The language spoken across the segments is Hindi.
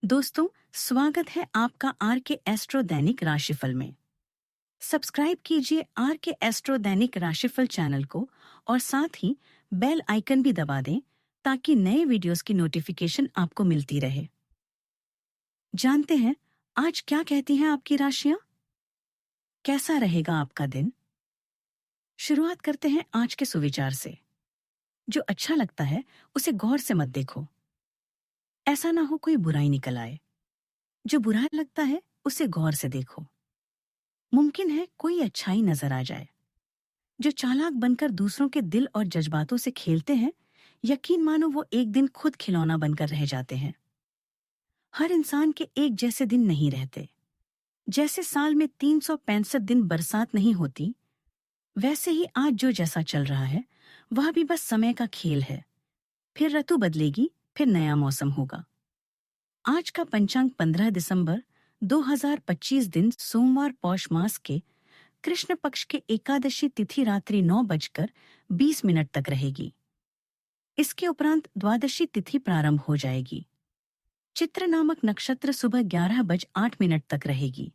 दोस्तों, स्वागत है आपका आर के एस्ट्रो दैनिक राशिफल में। सब्सक्राइब कीजिए आर के एस्ट्रो दैनिक राशिफल चैनल को और साथ ही बेल आइकन भी दबा दें ताकि नए वीडियोस की नोटिफिकेशन आपको मिलती रहे। जानते हैं आज क्या कहती हैं आपकी राशियां? कैसा रहेगा आपका दिन? शुरुआत करते हैं आज के सुविचार से। जो अच्छा लगता है उसे गौर से मत देखो। ऐसा ना हो कोई बुराई निकल आए। जो बुरा लगता है उसे गौर से देखो। मुमकिन है कोई अच्छाई नजर आ जाए। जो चालाक बनकर दूसरों के दिल और जज्बातों से खेलते हैं, यकीन मानो वो एक दिन खुद खिलौना बनकर रह जाते हैं। हर इंसान के एक जैसे दिन नहीं रहते। जैसे साल में 365 दिन बरसात नहीं होती, वैसे ही आज जो जैसा चल रहा है वह भी बस समय का खेल है। फिर ऋतु बदलेगी, फिर नया मौसम होगा। आज का पंचांग 15 दिसंबर 2025 दिन सोमवार पौष मास के कृष्ण पक्ष के एकादशी तिथि रात्रि 9:20 तक रहेगी। इसके उपरांत द्वादशी तिथि प्रारंभ हो जाएगी। चित्र नामक नक्षत्र सुबह 11:08 तक रहेगी।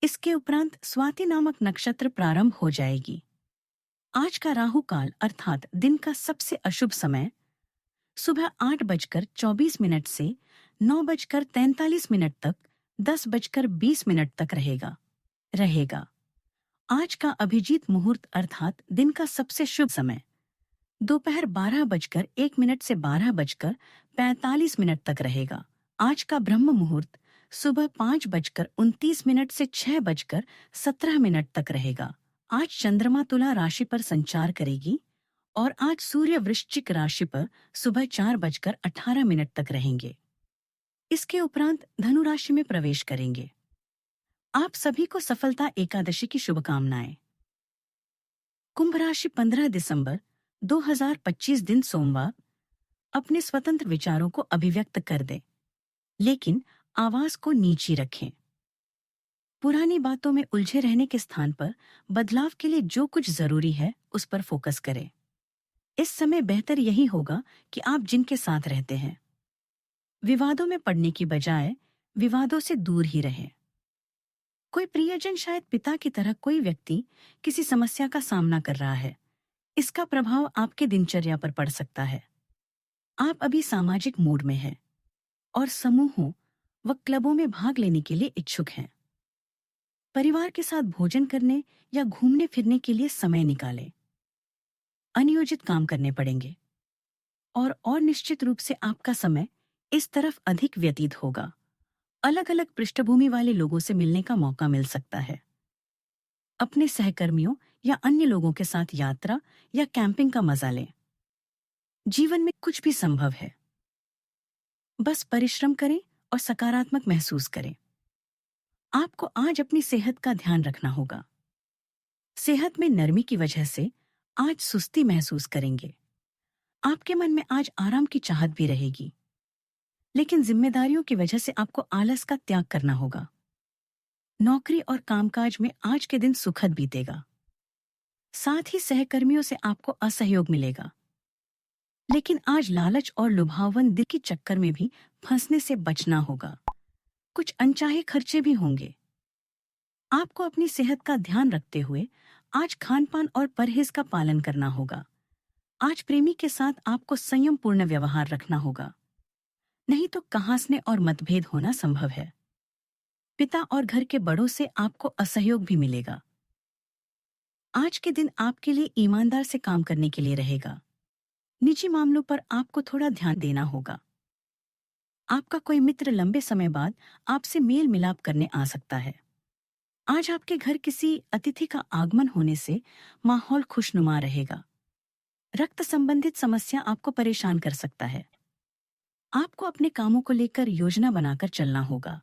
इसके उपरांत स्वाति नामक नक्षत्र प्रारंभ हो जाएगी। आज का राहु काल अर्थात दिन का सबसे अशुभ समय सुबह 8:24 से 9:43 तक 10:20 तक रहेगा। आज का अभिजीत मुहूर्त अर्थात दिन का सबसे शुभ समय दोपहर 12:01 से 12:45 तक रहेगा। आज का ब्रह्म मुहूर्त सुबह 5:29 से 6:17 तक रहेगा। आज चंद्रमा तुला राशि पर संचार करेगी और आज सूर्य वृश्चिक राशि पर सुबह 4:18 तक रहेंगे। इसके उपरांत धनु राशि में प्रवेश करेंगे। आप सभी को सफलता एकादशी की शुभकामनाएं। कुंभ राशि 15 दिसंबर 2025 दिन सोमवार अपने स्वतंत्र विचारों को अभिव्यक्त कर दें, लेकिन आवाज को नीची रखें। पुरानी बातों में उलझे रहने के स्थान पर बदलाव के लिए जो कुछ जरूरी है उस पर फोकस करें। इस समय बेहतर यही होगा कि आप जिनके साथ रहते हैं विवादों में पड़ने की बजाय विवादों से दूर ही रहें। कोई प्रियजन, शायद पिता की तरह कोई व्यक्ति किसी समस्या का सामना कर रहा है। इसका प्रभाव आपके दिनचर्या पर पड़ सकता है। आप अभी सामाजिक मूड में हैं और समूहों व क्लबों में भाग लेने के लिए इच्छुक हैं। परिवार के साथ भोजन करने या घूमने फिरने के लिए समय निकालें। अनियोजित काम करने पड़ेंगे और निश्चित रूप से आपका समय इस तरफ अधिक व्यतीत होगा। अलग अलग पृष्ठभूमि वाले लोगों से मिलने का मौका मिल सकता है। अपने सहकर्मियों या अन्य लोगों के साथ यात्रा या कैंपिंग का मजा लें। जीवन में कुछ भी संभव है, बस परिश्रम करें और सकारात्मक महसूस करें। आपको आज अपनी सेहत का ध्यान रखना होगा। सेहत में नरमी की वजह से आज सुस्ती महसूस करेंगे। आपके मन में आज आराम की चाहत भी रहेगी, लेकिन जिम्मेदारियों की वजह से आपको आलस का त्याग करना होगा। नौकरी और कामकाज में आज के दिन सुखद बीतेगा। साथ ही सहकर्मियों से आपको असहयोग मिलेगा, लेकिन आज लालच और लुभावन दिल के चक्कर में भी फंसने से बचना होगा। कुछ अनचाहे खर्चे भी होंगे। आपको अपनी सेहत का ध्यान रखते हुए आज खान-पान और परहेज का पालन करना होगा। आज प्रेमी के साथ आपको संयमपूर्ण व्यवहार रखना होगा, नहीं तो कहासने और मतभेद होना संभव है। पिता और घर के बड़ों से आपको असहयोग भी मिलेगा। आज के दिन आपके लिए ईमानदार से काम करने के लिए रहेगा। निजी मामलों पर आपको थोड़ा ध्यान देना होगा। आपका कोई मित्र लंबे समय बाद आपसे मेल मिलाप करने आ सकता है। आज आपके घर किसी अतिथि का आगमन होने से माहौल खुशनुमा रहेगा। रक्त संबंधित समस्या आपको परेशान कर सकता है। आपको अपने कामों को लेकर योजना बनाकर चलना होगा।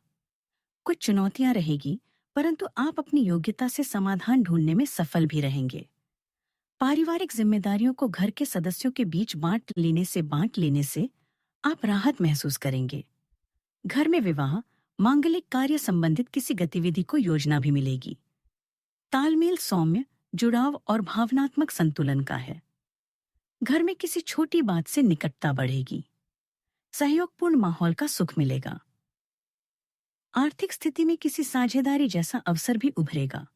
कुछ चुनौतियां रहेगी, परंतु आप अपनी योग्यता से समाधान ढूंढने में सफल भी रहेंगे। पारिवारिक जिम्मेदारियों को घर के सदस्यों के बीच बांट लेने से आप राहत महसूस करेंगे। घर में विवाह, मांगलिक कार्य संबंधित किसी गतिविधि को योजना भी मिलेगी। तालमेल सौम्य, जुड़ाव और भावनात्मक संतुलन का है। घर में किसी छोटी बात से निकटता बढ़ेगी। सहयोगपूर्ण माहौल का सुख मिलेगा। आर्थिक स्थिति में किसी साझेदारी जैसा अवसर भी उभरेगा।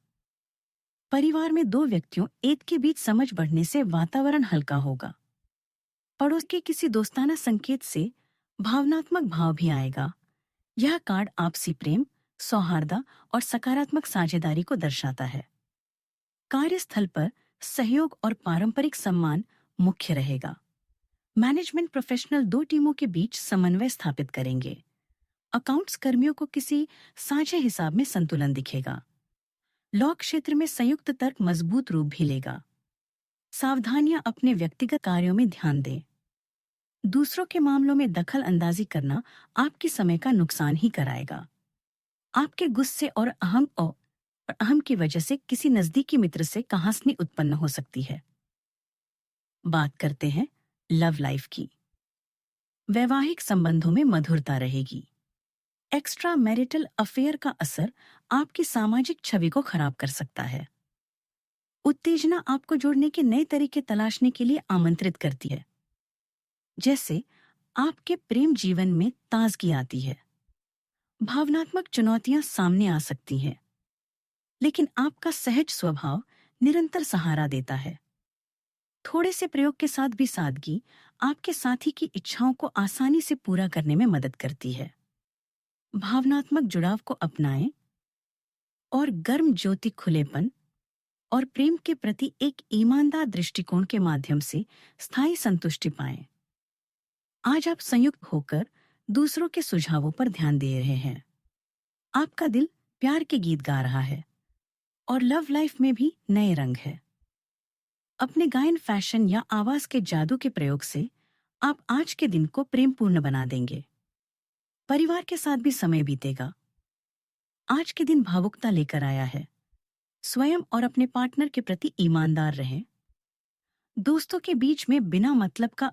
परिवार में दो व्यक्तियों एक के बीच समझ बढ़ने से वातावरण हल्का होगा। पड़ोस के किसी दोस्ताना संकेत से भावनात्मक भाव भी आएगा। यह कार्ड आपसी प्रेम, सौहार्द और सकारात्मक साझेदारी को दर्शाता है। कार्यस्थल पर सहयोग और पारंपरिक सम्मान मुख्य रहेगा। मैनेजमेंट प्रोफेशनल दो टीमों के बीच समन्वय स्थापित करेंगे। अकाउंट्स कर्मियों को किसी साझे हिसाब में संतुलन दिखेगा। लॉ क्षेत्र में संयुक्त तर्क मजबूत रूप भी लेगा। सावधानियां अपने व्यक्तिगत कार्यों में ध्यान दें। दूसरों के मामलों में दखल अंदाजी करना आपके समय का नुकसान ही कराएगा। आपके गुस्से और अहम की वजह से किसी नजदीकी मित्र से कहासुनी उत्पन्न हो सकती है। बात करते हैं लव लाइफ की। वैवाहिक संबंधों में मधुरता रहेगी। एक्स्ट्रा मैरिटल अफेयर का असर आपकी सामाजिक छवि को खराब कर सकता है। उत्तेजना आपको जोड़ने के नए तरीके तलाशने के लिए आमंत्रित करती है। जैसे आपके प्रेम जीवन में ताजगी आती है। भावनात्मक चुनौतियां सामने आ सकती हैं, लेकिन आपका सहज स्वभाव निरंतर सहारा देता है। थोड़े से प्रयोग के साथ भी सादगी आपके साथी की इच्छाओं को आसानी से पूरा करने में मदद करती है। भावनात्मक जुड़ाव को अपनाएं और गर्म ज्योति खुलेपन और प्रेम के प्रति एक ईमानदार दृष्टिकोण के माध्यम से स्थायी संतुष्टि पाएं। आज आप संयुक्त होकर दूसरों के सुझावों पर ध्यान दे रहे हैं। आपका दिल प्यार के गीत गा रहा है और लव लाइफ में भी नए रंग है। अपने गायन, फैशन या आवाज के जादू के प्रयोग से आप आज के दिन को प्रेमपूर्ण बना देंगे। परिवार के साथ भी समय बीतेगा। आज के दिन भावुकता लेकर आया है। स्वयं और अपने पार्टनर के प्रति ईमानदार रहें। दोस्तों के बीच में बिना मतलब का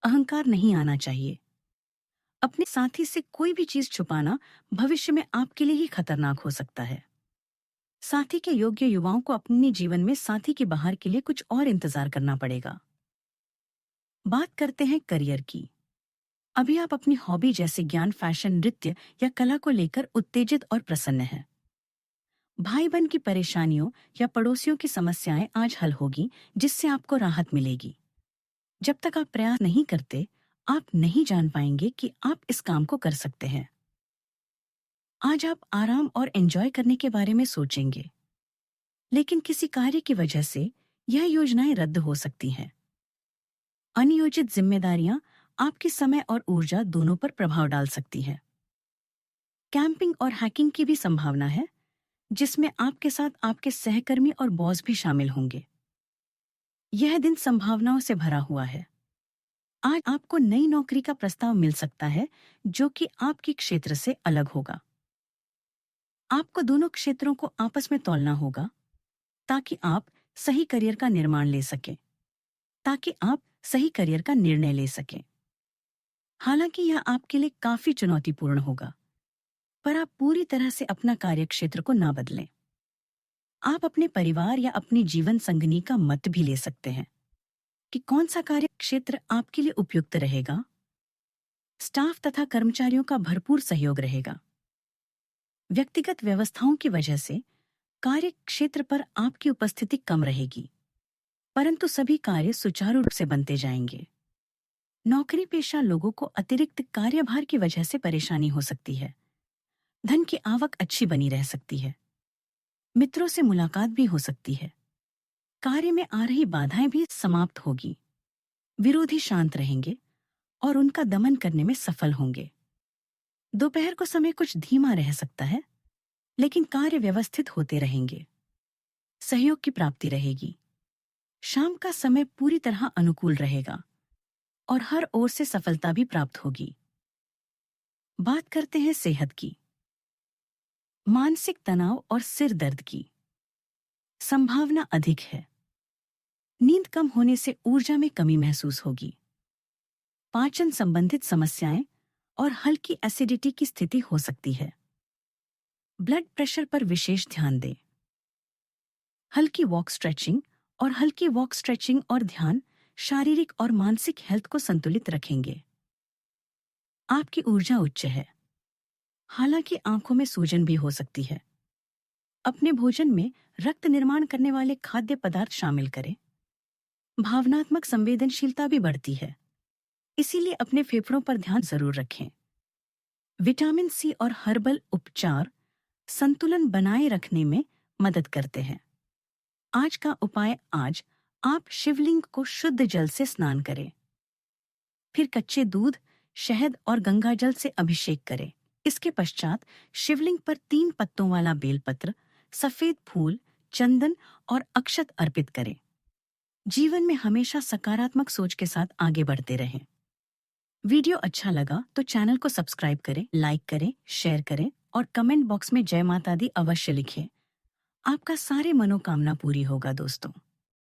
अहंकार नहीं आना चाहिए। अपने साथी से कोई भी चीज छुपाना भविष्य में आपके लिए ही खतरनाक हो सकता है। साथी के योग्य युवाओं को अपने जीवन में साथी के बाहर के लिए कुछ और इंतजार करना पड़ेगा। बात करते हैं करियर की। अभी आप अपनी हॉबी जैसे ज्ञान, फैशन, नृत्य या कला को लेकर उत्तेजित और प्रसन्न हैं। भाई बहन की परेशानियों या पड़ोसियों की समस्याएं आज हल होगी, जिससे आपको राहत मिलेगी। जब तक आप प्रयास नहीं करते, आप नहीं जान पाएंगे कि आप इस काम को कर सकते हैं। आज आप आराम और एंजॉय करने के बारे में सोचेंगे, लेकिन किसी कार्य की वजह से यह योजनाएं रद्द हो सकती हैं। अनियोजित जिम्मेदारियां आपके समय और ऊर्जा दोनों पर प्रभाव डाल सकती है। कैंपिंग और हैकिंग की भी संभावना है, जिसमें आपके साथ आपके सहकर्मी और बॉस भी शामिल होंगे। यह दिन संभावनाओं से भरा हुआ है। आज आपको नई नौकरी का प्रस्ताव मिल सकता है, जो कि आपके क्षेत्र से अलग होगा। आपको दोनों क्षेत्रों को आपस में तौलना होगा ताकि आप सही करियर का निर्णय ले सकें। हालांकि यह आपके लिए काफी चुनौतीपूर्ण होगा, पर आप पूरी तरह से अपना कार्यक्षेत्र को ना बदलें। आप अपने परिवार या अपनी जीवन संगिनी का मत भी ले सकते हैं कि कौन सा कार्यक्षेत्र आपके लिए उपयुक्त रहेगा। स्टाफ तथा कर्मचारियों का भरपूर सहयोग रहेगा। व्यक्तिगत व्यवस्थाओं की वजह से कार्य क्षेत्र पर आपकी उपस्थिति कम रहेगी, परंतु सभी कार्य सुचारू रूप से बनते जाएंगे। नौकरी पेशा लोगों को अतिरिक्त कार्यभार की वजह से परेशानी हो सकती है। धन की आवक अच्छी बनी रह सकती है। मित्रों से मुलाकात भी हो सकती है। कार्य में आ रही बाधाएं भी समाप्त होगी। विरोधी शांत रहेंगे और उनका दमन करने में सफल होंगे। दोपहर को समय कुछ धीमा रह सकता है, लेकिन कार्य व्यवस्थित होते रहेंगे। सहयोग की प्राप्ति रहेगी। शाम का समय पूरी तरह अनुकूल रहेगा और हर ओर से सफलता भी प्राप्त होगी। बात करते हैं सेहत की। मानसिक तनाव और सिर दर्द की संभावना अधिक है। नींद कम होने से ऊर्जा में कमी महसूस होगी। पाचन संबंधित समस्याएं और हल्की एसिडिटी की स्थिति हो सकती है। ब्लड प्रेशर पर विशेष ध्यान दें। हल्की वॉक स्ट्रेचिंग और ध्यान शारीरिक और मानसिक हेल्थ को संतुलित रखेंगे। आपकी ऊर्जा उच्च है। हालांकि आंखों में सूजन भी हो सकती है। अपने भोजन में रक्त निर्माण करने वाले खाद्य पदार्थ शामिल करें। भावनात्मक संवेदनशीलता भी बढ़ती है, इसीलिए अपने फेफड़ों पर ध्यान जरूर रखें। विटामिन सी और हर्बल उपचार संतुलन बनाए रखने में मदद करते हैं। आज का उपाय, आज आप शिवलिंग को शुद्ध जल से स्नान करें। फिर कच्चे दूध, शहद और गंगाजल से अभिषेक करें। इसके पश्चात शिवलिंग पर 3 पत्तों वाला बेलपत्र, सफेद फूल, चंदन और अक्षत अर्पित करें। जीवन में हमेशा सकारात्मक सोच के साथ आगे बढ़ते रहें। वीडियो अच्छा लगा तो चैनल को सब्सक्राइब करें, लाइक करें, शेयर करें और कमेंट बॉक्स में जय माता दी अवश्य लिखें। आपका सारे मनोकामना पूरी होगा दोस्तों।